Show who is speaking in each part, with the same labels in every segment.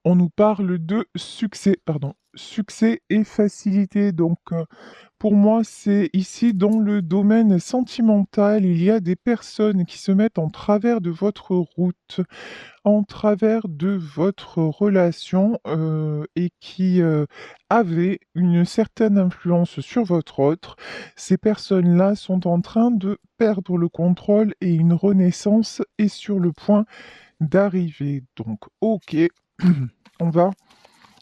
Speaker 1: On nous parle de succès, pardon, succès et facilité. Donc, pour moi, c'est ici dans le domaine sentimental, il y a des personnes qui se mettent en travers de votre route, en travers de votre relation et qui avaient une certaine influence sur votre autre. Ces personnes-là sont en train de perdre le contrôle et une renaissance est sur le point d'arriver. Donc, ok, on va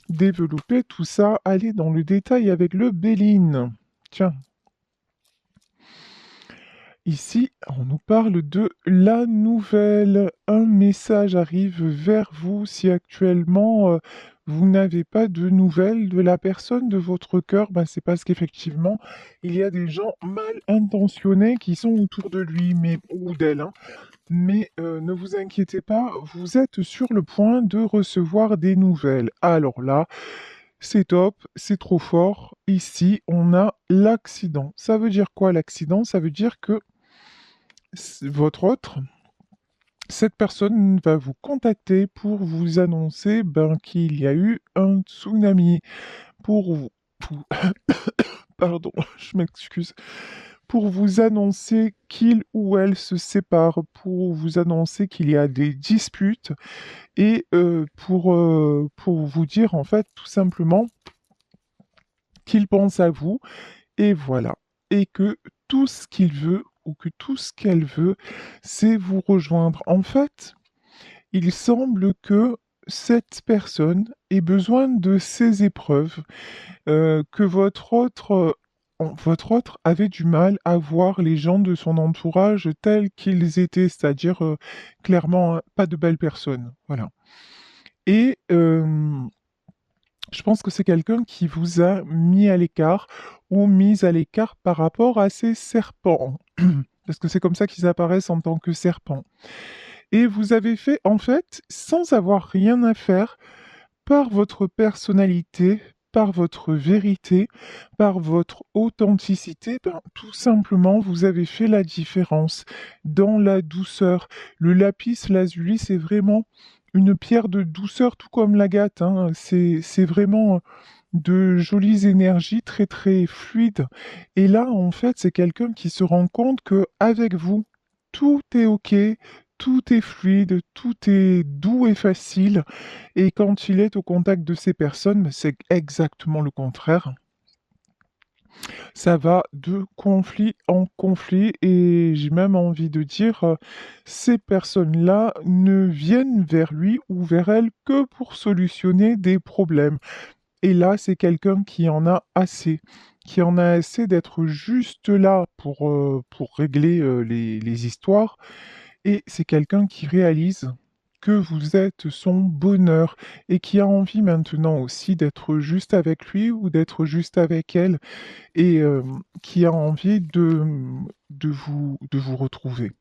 Speaker 1: développer tout ça, aller dans le détail avec le Béline. Tiens, ici, on nous parle de la nouvelle. Un message arrive vers vous si actuellement vous n'avez pas de nouvelles de la personne de votre cœur. Ben, c'est parce qu'effectivement, il y a des gens mal intentionnés qui sont autour de lui, mais ou d'elle, hein. Mais ne vous inquiétez pas, vous êtes sur le point de recevoir des nouvelles. Alors là, c'est top, c'est trop fort. Ici, on a l'accident. Ça veut dire quoi l'accident? Ça veut dire que votre autre, cette personne va vous contacter pour vous annoncer qu'il y a eu un tsunami. Pour vous... Pardon, je m'excuse. Pour vous annoncer qu'il ou elle se sépare, pour vous annoncer qu'il y a des disputes et pour vous dire en fait tout simplement qu'il pense à vous et voilà. Et que tout ce qu'il veut ou que tout ce qu'elle veut, c'est vous rejoindre. En fait, il semble que cette personne ait besoin de ces épreuves, que votre autre avait du mal à voir les gens de son entourage tels qu'ils étaient, c'est-à-dire clairement pas de belles personnes. Voilà. Et je pense que c'est quelqu'un qui vous a mis à l'écart ou mise à l'écart par rapport à ces serpents. Parce que c'est comme ça qu'ils apparaissent en tant que serpents. Et vous avez fait, en fait, sans avoir rien à faire, par votre personnalité, par votre vérité, par votre authenticité, tout simplement, vous avez fait la différence dans la douceur. Le lapis lazuli, c'est vraiment une pierre de douceur, tout comme l'agate, hein. C'est vraiment de jolies énergies très très fluides. Et là, en fait, c'est quelqu'un qui se rend compte que avec vous, tout est OK, tout est fluide, tout est doux et facile. Et quand il est au contact de ces personnes, c'est exactement le contraire. Ça va de conflit en conflit et j'ai même envie de dire, ces personnes-là ne viennent vers lui ou vers elle que pour solutionner des problèmes. Et là, c'est quelqu'un qui en a assez, qui en a assez d'être juste là pour régler les histoires. Et c'est quelqu'un qui réalise que vous êtes son bonheur et qui a envie maintenant aussi d'être juste avec lui ou d'être juste avec elle et qui a envie de vous retrouver.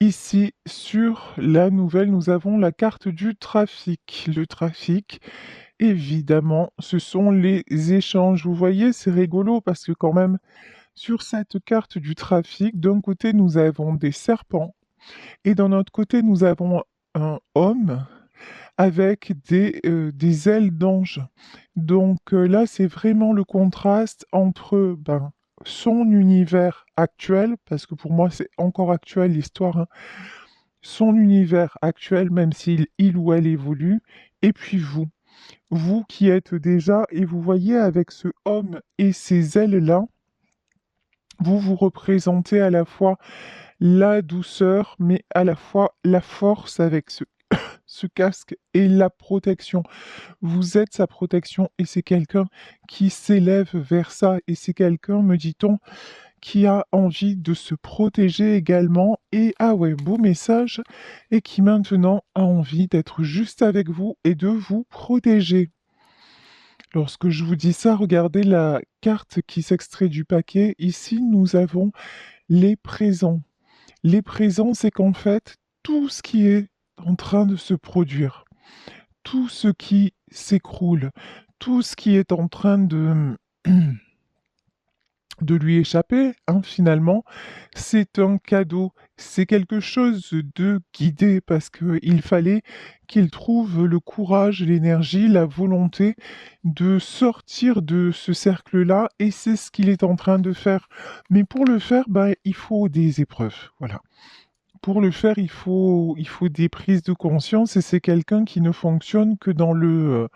Speaker 1: Ici, sur la nouvelle, nous avons la carte du trafic. Le trafic, évidemment, ce sont les échanges. Vous voyez, c'est rigolo parce que quand même, sur cette carte du trafic, d'un côté, nous avons des serpents et d'un autre côté, nous avons un homme avec des ailes d'ange. Donc là, c'est vraiment le contraste entre son univers actuel, parce que pour moi, c'est encore actuel l'histoire, hein, son univers actuel, même s'il il ou elle évolue, et puis vous. Vous qui êtes déjà, et vous voyez avec ce homme et ces ailes-là, vous vous représentez à la fois la douceur, mais à la fois la force avec ce casque et la protection. Vous êtes sa protection et c'est quelqu'un qui s'élève vers ça et c'est quelqu'un, me dit-on, qui a envie de se protéger également et ah ouais, beau message et qui maintenant a envie d'être juste avec vous et de vous protéger. Lorsque je vous dis ça, regardez la carte qui s'extrait du paquet. Ici, nous avons les présents. Les présents, c'est qu'en fait, tout ce qui est en train de se produire, tout ce qui s'écroule, tout ce qui est en train de lui échapper, hein, finalement. C'est un cadeau, c'est quelque chose de guidé parce qu'il fallait qu'il trouve le courage, l'énergie, la volonté de sortir de ce cercle-là et c'est ce qu'il est en train de faire. Mais pour le faire, bah, il faut des épreuves, voilà. Pour le faire, il faut des prises de conscience et c'est quelqu'un qui ne fonctionne que dans le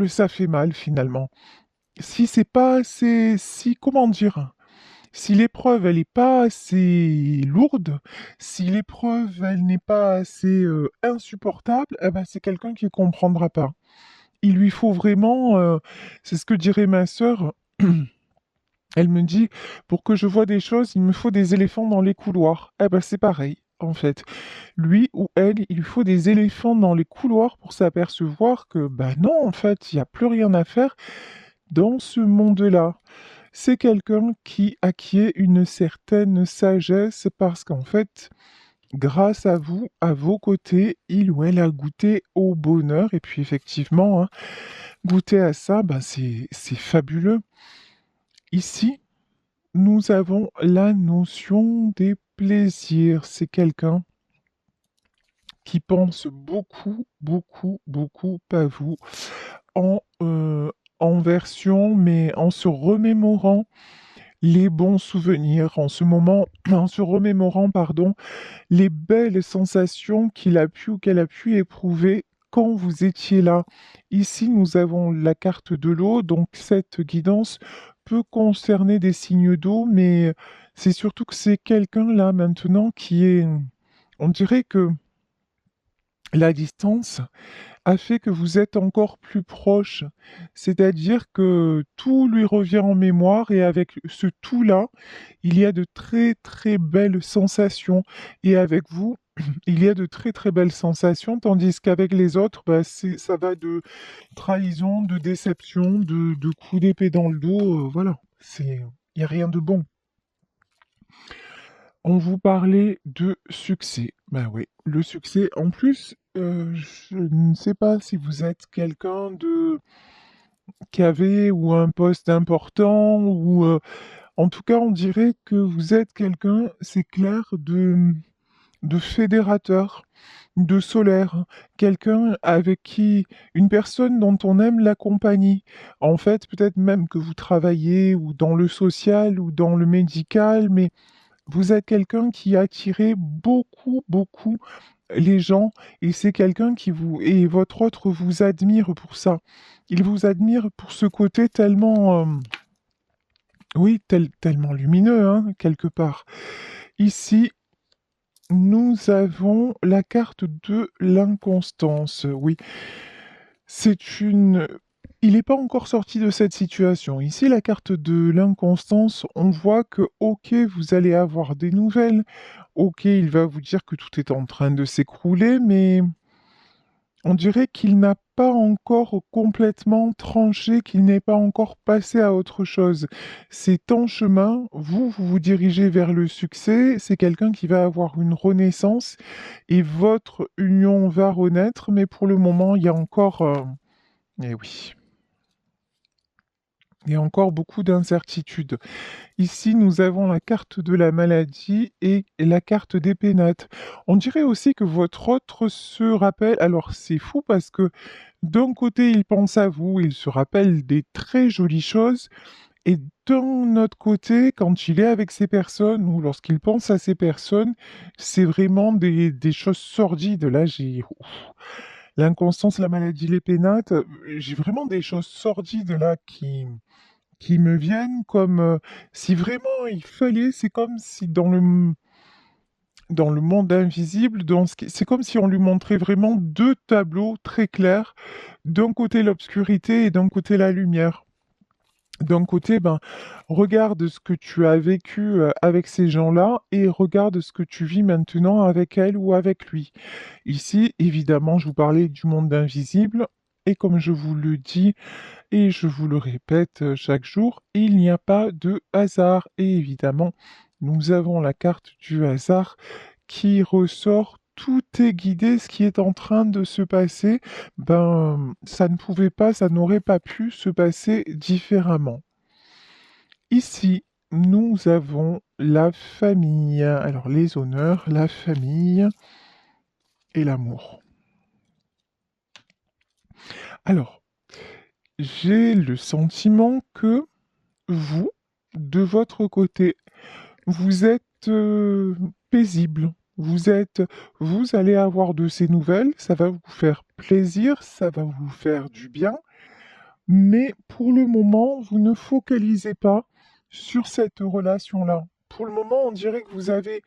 Speaker 1: ça fait mal finalement. Si c'est pas assez, si, comment dire, si l'épreuve, elle n'est pas assez lourde, si l'épreuve, elle n'est pas assez insupportable, eh ben, c'est quelqu'un qui ne comprendra pas. Il lui faut vraiment, c'est ce que dirait ma sœur, elle me dit, pour que je vois des choses, il me faut des éléphants dans les couloirs. Eh ben, c'est pareil, en fait. Lui ou elle, il lui faut des éléphants dans les couloirs pour s'apercevoir que, bah non, en fait, il n'y a plus rien à faire dans ce monde-là. C'est quelqu'un qui acquiert une certaine sagesse parce qu'en fait, grâce à vous, à vos côtés, il ou elle a goûté au bonheur. Et puis effectivement, hein, goûter à ça, ben c'est fabuleux. Ici, nous avons la notion des plaisirs. C'est quelqu'un qui pense beaucoup, beaucoup, beaucoup à vous en, en version, mais en se remémorant les bons souvenirs, en ce moment, en se remémorant, pardon, les belles sensations qu'il a pu ou qu'elle a pu éprouver quand vous étiez là. Ici, nous avons la carte de l'eau, donc cette guidance peut concerner des signes d'eau, mais c'est surtout que c'est quelqu'un là maintenant qui est, on dirait que la distance a fait que vous êtes encore plus proche. C'est-à-dire que tout lui revient en mémoire et avec ce tout-là, il y a de très très belles sensations. Et avec vous, il y a de très très belles sensations, tandis qu'avec les autres, bah, ça va de trahison, de déception, de coups d'épée dans le dos. Voilà, il n'y a rien de bon. On vous parlait de succès. Ben oui, le succès. En plus, je ne sais pas si vous êtes quelqu'un de qui avait ou un poste important ou en tout cas, on dirait que vous êtes quelqu'un, c'est clair, de fédérateur, de solaire, quelqu'un avec qui, une personne dont on aime la compagnie. En fait, peut-être même que vous travaillez ou dans le social ou dans le médical, mais vous êtes quelqu'un qui a attiré beaucoup, beaucoup les gens et c'est quelqu'un qui vous... Et votre autre vous admire pour ça. Il vous admire pour ce côté tellement... oui, tellement lumineux, hein, quelque part. Ici, nous avons la carte de l'inconstance. Oui, c'est une... Il n'est pas encore sorti de cette situation. Ici, la carte de l'inconstance, on voit que, ok, vous allez avoir des nouvelles. Ok, il va vous dire que tout est en train de s'écrouler, mais on dirait qu'il n'a pas encore complètement tranché, qu'il n'est pas encore passé à autre chose. C'est en chemin, vous vous dirigez vers le succès, c'est quelqu'un qui va avoir une renaissance et votre union va renaître, mais pour le moment, il y a encore... eh oui. Il y a encore beaucoup d'incertitudes. Ici, nous avons la carte de la maladie et la carte des pénates. On dirait aussi que votre autre se rappelle. Alors, c'est fou parce que d'un côté, il pense à vous, il se rappelle des très jolies choses, et d'un autre côté, quand il est avec ces personnes ou lorsqu'il pense à ces personnes, c'est vraiment des choses sordides. Là, j'ai ouf. L'inconstance, la maladie, les pénates, j'ai vraiment des choses sordides là qui me viennent comme si vraiment il fallait, c'est comme si dans le monde invisible, c'est comme si on lui montrait vraiment deux tableaux très clairs, d'un côté l'obscurité et d'un côté la lumière. D'un côté, ben, regarde ce que tu as vécu avec ces gens-là et regarde ce que tu vis maintenant avec elle ou avec lui. Ici, évidemment, je vous parlais du monde invisible et comme je vous le dis, et je vous le répète chaque jour, il n'y a pas de hasard. Et évidemment, nous avons la carte du hasard qui ressort. Tout est guidé, ce qui est en train de se passer, ben, ça ne pouvait pas, ça n'aurait pas pu se passer différemment. Ici, nous avons la famille. Alors, les honneurs, la famille et l'amour. Alors, j'ai le sentiment que vous, de votre côté, vous êtes paisible. Vous allez avoir de ces nouvelles, ça va vous faire plaisir, ça va vous faire du bien, mais pour le moment, vous ne focalisez pas sur cette relation-là. Pour le moment, on dirait que vous avez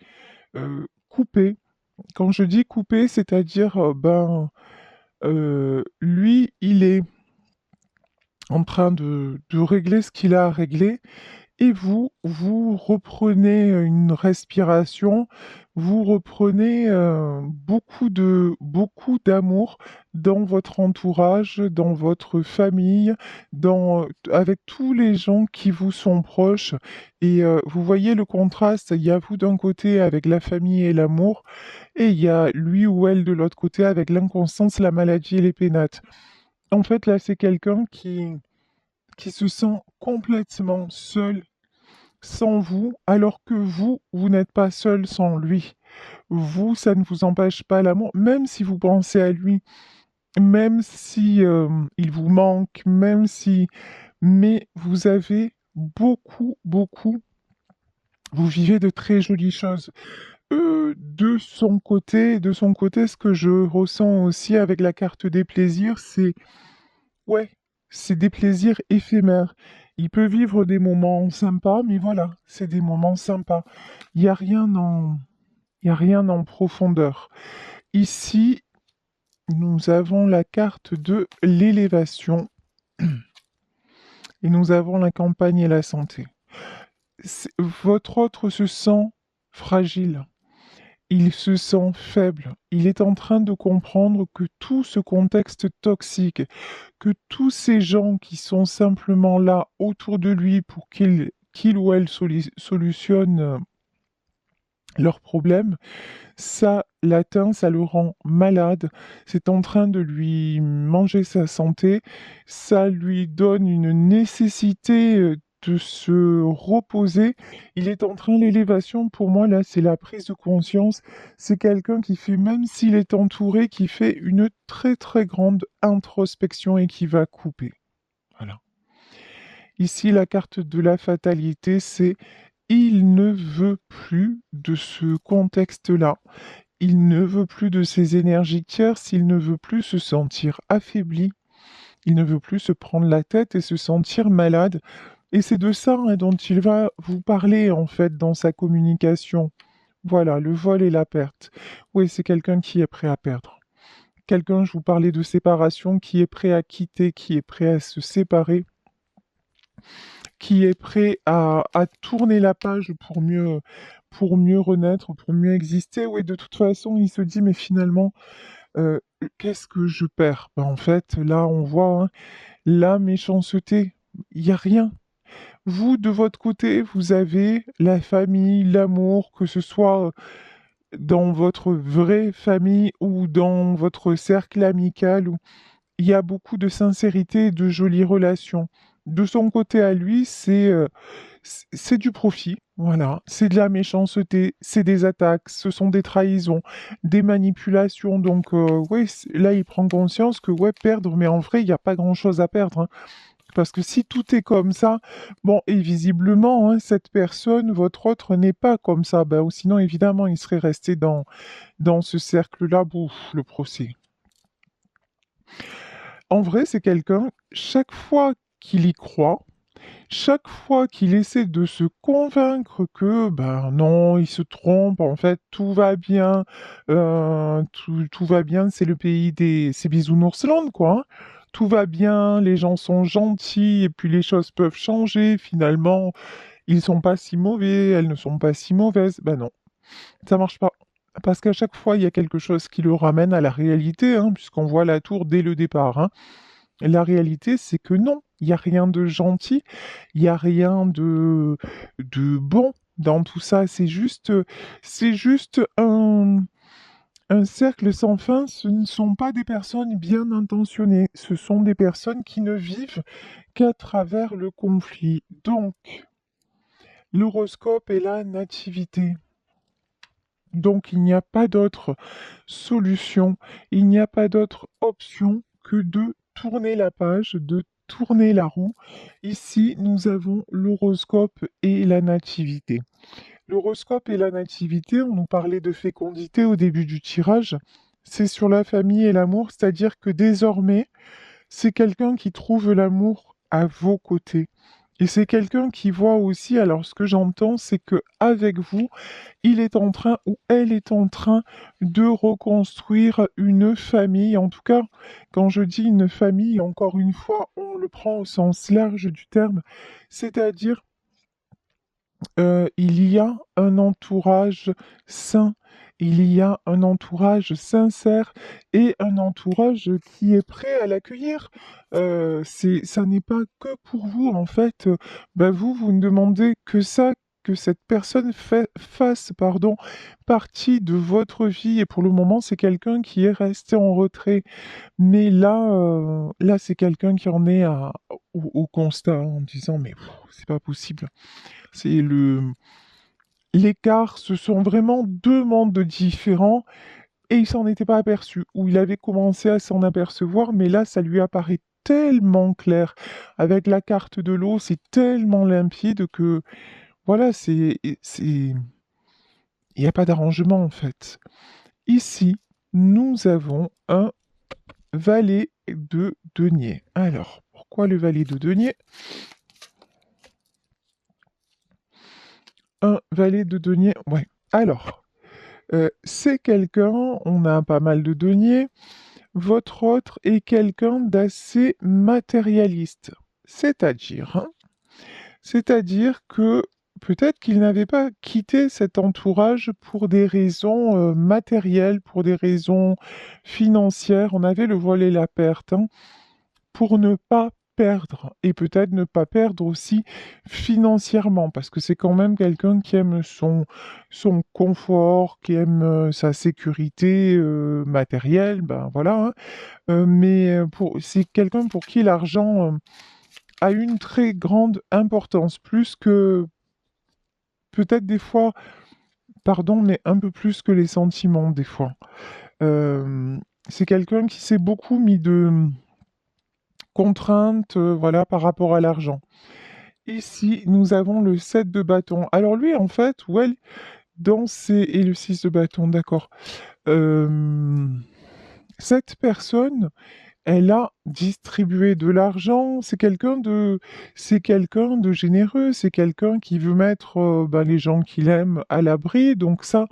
Speaker 1: coupé. Quand je dis coupé, c'est-à-dire, lui, il est en train de régler ce qu'il a à régler. Et vous reprenez une respiration, vous reprenez beaucoup d'amour dans votre entourage, dans votre famille, avec tous les gens qui vous sont proches. Et vous voyez le contraste, il y a vous d'un côté avec la famille et l'amour, et il y a lui ou elle de l'autre côté avec l'inconstance, la maladie et les pénates. En fait, là, c'est quelqu'un qui se sent complètement seul sans vous, alors que vous n'êtes pas seul sans lui. Vous, ça ne vous empêche pas l'amour, même si vous pensez à lui, même si il vous manque, mais vous avez vous vivez de très jolies choses. De son côté, ce que je ressens aussi avec la carte des plaisirs, ouais, c'est des plaisirs éphémères. Il peut vivre des moments sympas, mais voilà, c'est des moments sympas. Il n'y a rien en, il y a rien en profondeur. Ici, nous avons la carte de l'élévation et nous avons la campagne et la santé. Votre autre se sent fragile. Il se sent faible. Il est en train de comprendre que tout ce contexte toxique, que tous ces gens qui sont simplement là autour de lui pour qu'il ou elle solutionne leurs problèmes, ça l'atteint, ça le rend malade, c'est en train de lui manger sa santé, ça lui donne une nécessité de se reposer. Il est en train, l'élévation, pour moi, là, c'est la prise de conscience. C'est quelqu'un qui fait, même s'il est entouré, qui fait une très très grande introspection et qui va couper. Voilà. Ici, la carte de la fatalité, c'est il ne veut plus de ce contexte-là. Il ne veut plus de ces énergies tierces, il ne veut plus se sentir affaibli, il ne veut plus se prendre la tête et se sentir malade. Et c'est de ça dont il va vous parler en fait dans sa communication. Voilà, le vol et la perte. Oui, c'est quelqu'un qui est prêt à perdre. Quelqu'un, je vous parlais de séparation, qui est prêt à quitter, qui est prêt à se séparer, qui est prêt à tourner la page pour mieux renaître, pour mieux exister. Oui, de toute façon, il se dit, mais finalement, euh, qu'est-ce que je perds? Ben, en fait, là, on voit la méchanceté. Il n'y a rien. Vous, de votre côté, vous avez la famille, l'amour, que ce soit dans votre vraie famille ou dans votre cercle amical. Il y a beaucoup de sincérité et de jolies relations. De son côté à lui, c'est du profit, voilà. C'est de la méchanceté, c'est des attaques, ce sont des trahisons, des manipulations. Donc, oui, là, il prend conscience que, ouais, perdre, mais en vrai, il n'y a pas grand-chose à perdre, hein. Parce que si tout est comme ça, bon, et visiblement, hein, cette personne, votre autre, n'est pas comme ça. Ben, ou sinon, évidemment, il serait resté dans ce cercle-là. Bouf, le procès. En vrai, c'est quelqu'un, chaque fois qu'il y croit, chaque fois qu'il essaie de se convaincre que, ben non, il se trompe, en fait, tout va bien, tout va bien, c'est le pays c'est Bisounoursland, quoi, hein. Tout va bien, les gens sont gentils, et puis les choses peuvent changer, finalement, ils sont pas si mauvais, elles ne sont pas si mauvaises. Ben non, ça marche pas. Parce qu'à chaque fois, il y a quelque chose qui le ramène à la réalité, hein, puisqu'on voit la tour dès le départ, hein. La réalité, c'est que non, il n'y a rien de gentil, il n'y a rien de bon dans tout ça. C'est juste un cercle sans fin. Ce ne sont pas des personnes bien intentionnées. Ce sont des personnes qui ne vivent qu'à travers le conflit. Donc, L'horoscope est la nativité. Donc il n'y a pas d'autre solution, il n'y a pas d'autre option que de tourner la page, de tourner la roue. Ici, nous avons l'horoscope et la nativité. L'horoscope et la nativité, on nous parlait de fécondité au début du tirage. C'est sur la famille et l'amour, c'est-à-dire que désormais, c'est quelqu'un qui trouve l'amour à vos côtés. Et c'est quelqu'un qui voit aussi, alors ce que j'entends, c'est que avec vous, il est en train ou elle est en train de reconstruire une famille. En tout cas, quand je dis une famille, encore une fois, on le prend au sens large du terme, c'est-à-dire il y a un entourage sain, il y a un entourage sincère et un entourage qui est prêt à l'accueillir. Ça n'est pas que pour vous, en fait. Vous ne demandez que ça, que cette personne fasse, pardon, partie de votre vie. Et pour le moment, c'est quelqu'un qui est resté en retrait. Mais là, c'est quelqu'un qui en est au constat en disant, mais pff, c'est pas possible. C'est l'écart, ce sont vraiment deux mondes différents et il s'en était pas aperçu. Ou il avait commencé à s'en apercevoir, mais là, ça lui apparaît tellement clair. Avec la carte de l'eau, c'est tellement limpide que, voilà, il n'y a pas d'arrangement en fait. Ici, nous avons un valet de denier. Alors, pourquoi le valet de denier? Un valet de denier, ouais. Alors, c'est quelqu'un, on a pas mal de deniers, votre autre est quelqu'un d'assez matérialiste. C'est-à-dire, hein, c'est-à-dire que peut-être qu'il n'avait pas quitté cet entourage pour des raisons matérielles, pour des raisons financières. On avait le voile et la perte, hein, pour ne pas perdre et peut-être ne pas perdre aussi financièrement parce que c'est quand même quelqu'un qui aime son confort, qui aime sa sécurité matérielle, ben voilà, hein. C'est quelqu'un pour qui l'argent a une très grande importance, plus que peut-être des fois, pardon, mais un peu plus que les sentiments des fois. Euh, c'est quelqu'un qui s'est beaucoup mis de contraintes, voilà, par rapport à l'argent. Ici, nous avons le 7 de bâton. Alors lui, en fait, ouais, et le 6 de bâton, d'accord. Euh, Cette personne, elle a distribué de l'argent. C'est quelqu'un de généreux. C'est quelqu'un qui veut mettre les gens qu'il aime à l'abri. Donc ça,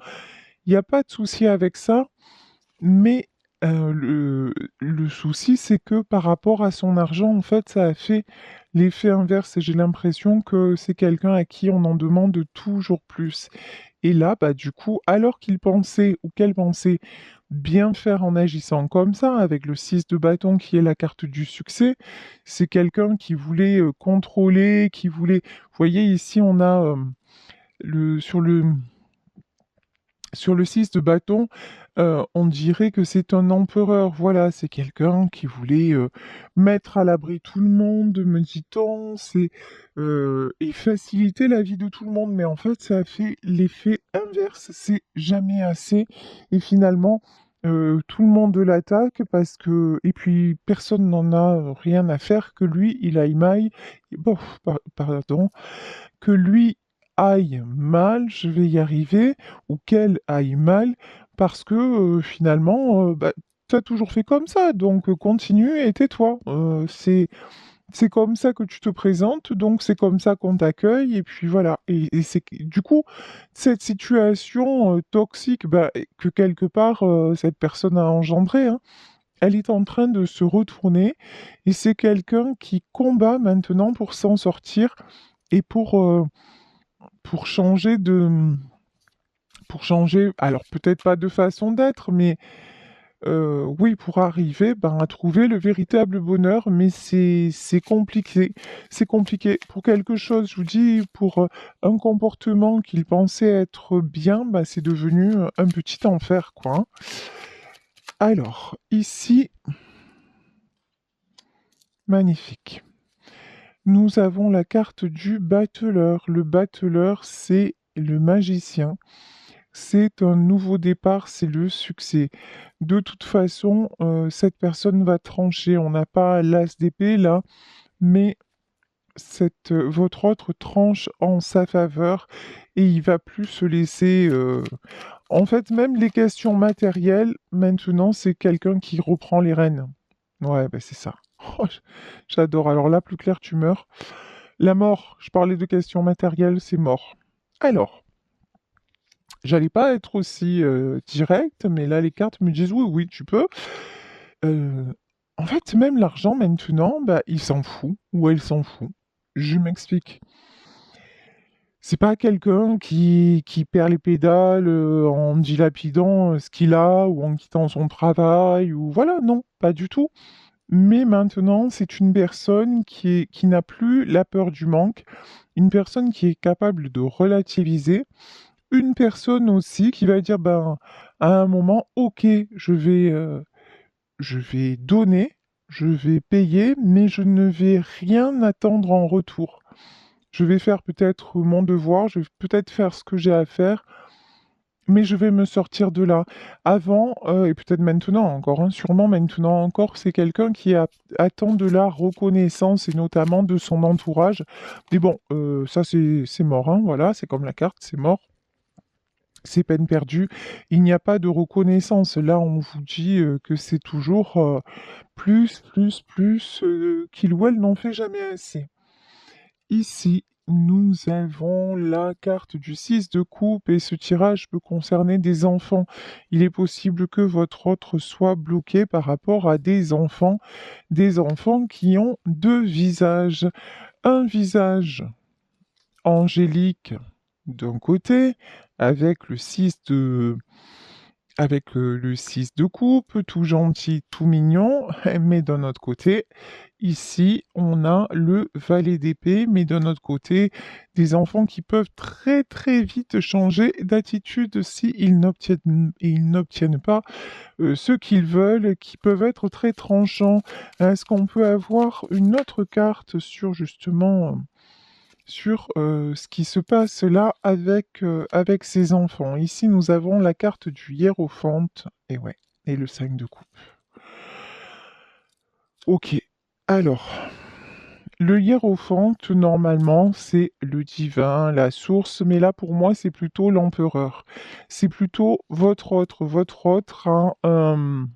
Speaker 1: il n'y a pas de souci avec ça. Mais le souci, c'est que par rapport à son argent, en fait, ça a fait l'effet inverse et j'ai l'impression que c'est quelqu'un à qui on en demande toujours plus. Et là, du coup, alors qu'il pensait ou qu'elle pensait bien faire en agissant comme ça, avec le 6 de bâton qui est la carte du succès, c'est quelqu'un qui voulait contrôler, qui voulait... Vous voyez, ici, on a le... Sur le 6 de bâton, on dirait que c'est un empereur. Voilà, c'est quelqu'un qui voulait mettre à l'abri tout le monde, me dit-on, et faciliter la vie de tout le monde. Mais en fait, ça a fait l'effet inverse. C'est jamais assez. Et finalement, tout le monde l'attaque parce que... Et puis, personne n'en a rien à faire que lui, il aille mal. Bon, pardon, que lui aille mal, je vais y arriver, ou qu'elle aille mal, parce que finalement, t'as toujours fait comme ça, donc continue et tais-toi. C'est comme ça que tu te présentes, donc c'est comme ça qu'on t'accueille, et puis voilà. Et c'est du coup, cette situation toxique que quelque part cette personne a engendrée, hein, elle est en train de se retourner, et c'est quelqu'un qui combat maintenant pour s'en sortir et pour changer pour changer, alors peut-être pas de façon d'être, mais oui, pour arriver à trouver le véritable bonheur, mais c'est compliqué. C'est compliqué. Pour quelque chose, je vous dis, pour un comportement qu'il pensait être bien, c'est devenu un petit enfer, quoi, hein. Alors, ici, magnifique. Nous avons la carte du battleur. Le battleur, c'est le magicien. C'est un nouveau départ, c'est le succès. De toute façon, cette personne va trancher. On n'a pas l'as d'épée là, mais votre autre tranche en sa faveur et il va plus se laisser. En fait, même les questions matérielles, maintenant, c'est quelqu'un qui reprend les rênes. Ouais, bah c'est ça. Oh, j'adore. Alors là, plus clair, tu meurs. La mort, je parlais de questions matérielles, c'est mort. Alors, j'allais pas être aussi direct, mais là, les cartes me disent oui, oui, tu peux. Euh, En fait, même l'argent, maintenant, bah, il s'en fout, ou elle s'en fout. Je m'explique. C'est pas quelqu'un qui perd les pédales en dilapidant ce qu'il a ou en quittant son travail ou voilà, non, pas du tout. Mais maintenant, c'est une personne qui n'a plus la peur du manque, une personne qui est capable de relativiser, une personne aussi qui va dire, ben, à un moment, ok, je vais donner, je vais payer, mais je ne vais rien attendre en retour. Je vais faire peut-être mon devoir, je vais peut-être faire ce que j'ai à faire, mais je vais me sortir de là. Avant, et peut-être maintenant encore, hein, sûrement maintenant encore, c'est quelqu'un qui attend de la reconnaissance et notamment de son entourage. Mais bon, ça c'est mort, hein, voilà, c'est comme la carte, c'est mort. C'est peine perdue. Il n'y a pas de reconnaissance. Là, on vous dit que c'est toujours plus, qu'il ou elle n'en fait jamais assez. Ici, nous avons la carte du 6 de coupe et ce tirage peut concerner des enfants. Il est possible que votre autre soit bloqué par rapport à des enfants qui ont deux visages. Un visage angélique d'un côté, avec le 6 de coupe, tout gentil, tout mignon, mais d'un autre côté, ici, on a le valet d'épée, mais d'un autre côté, des enfants qui peuvent très très vite changer d'attitude s'ils n'obtiennent pas ce qu'ils veulent, qui peuvent être très tranchants. Est-ce qu'on peut avoir une autre carte sur justement sur ce qui se passe là avec ces enfants? Ici, nous avons la carte du hiérophante, et ouais, et le 5 de coupe. Ok, alors. Le hiérophante, normalement, c'est le divin, la source, mais là, pour moi, c'est plutôt l'empereur. C'est plutôt votre autre a un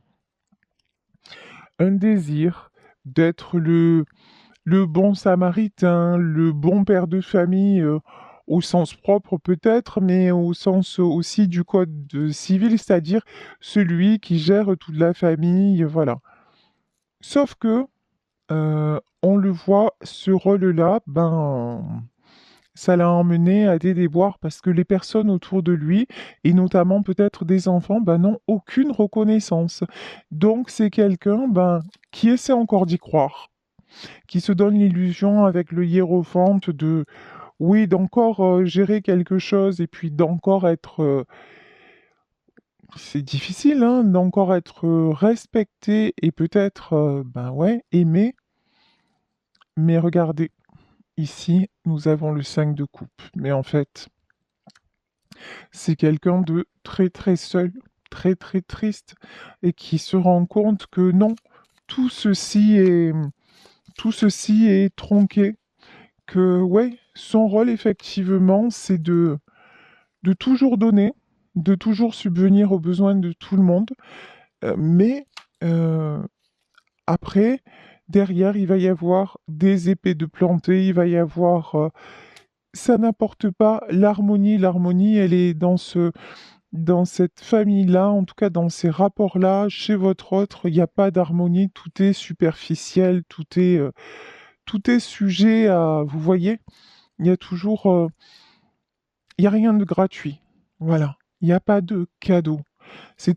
Speaker 1: désir d'être le bon samaritain, le bon père de famille, au sens propre peut-être, mais au sens aussi du code civil, c'est-à-dire celui qui gère toute la famille, voilà. Sauf que, on le voit, ce rôle-là, ben, ça l'a emmené à des déboires parce que les personnes autour de lui, et notamment peut-être des enfants, ben, n'ont aucune reconnaissance. Donc c'est quelqu'un ben, qui essaie encore d'y croire, qui se donne l'illusion avec le hiérophante de, oui, d'encore gérer quelque chose et puis d'encore être, c'est difficile, hein, d'encore être respecté et peut-être, ben ouais, aimé. Mais regardez, ici, nous avons le 5 de coupe. Mais en fait, c'est quelqu'un de très très seul, très très triste, et qui se rend compte que non, tout ceci est, tout ceci est tronqué, que ouais, son rôle effectivement, c'est de toujours donner, de toujours subvenir aux besoins de tout le monde, mais euh, après, derrière, il va y avoir des épées de planter, il va y avoir... ça n'apporte pas l'harmonie. L'harmonie, elle est dans cette famille-là, en tout cas dans ces rapports-là, chez votre autre, il n'y a pas d'harmonie, tout est superficiel, tout est sujet à... Vous voyez, il y a toujours... il n'y a rien de gratuit. Voilà. Il n'y a pas de cadeau. Il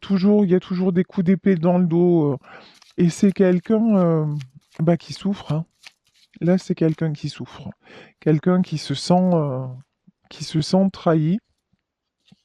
Speaker 1: y a toujours des coups d'épée dans le dos. Et c'est quelqu'un bah, qui souffre, hein. Là, c'est quelqu'un qui souffre. Quelqu'un qui se sent trahi.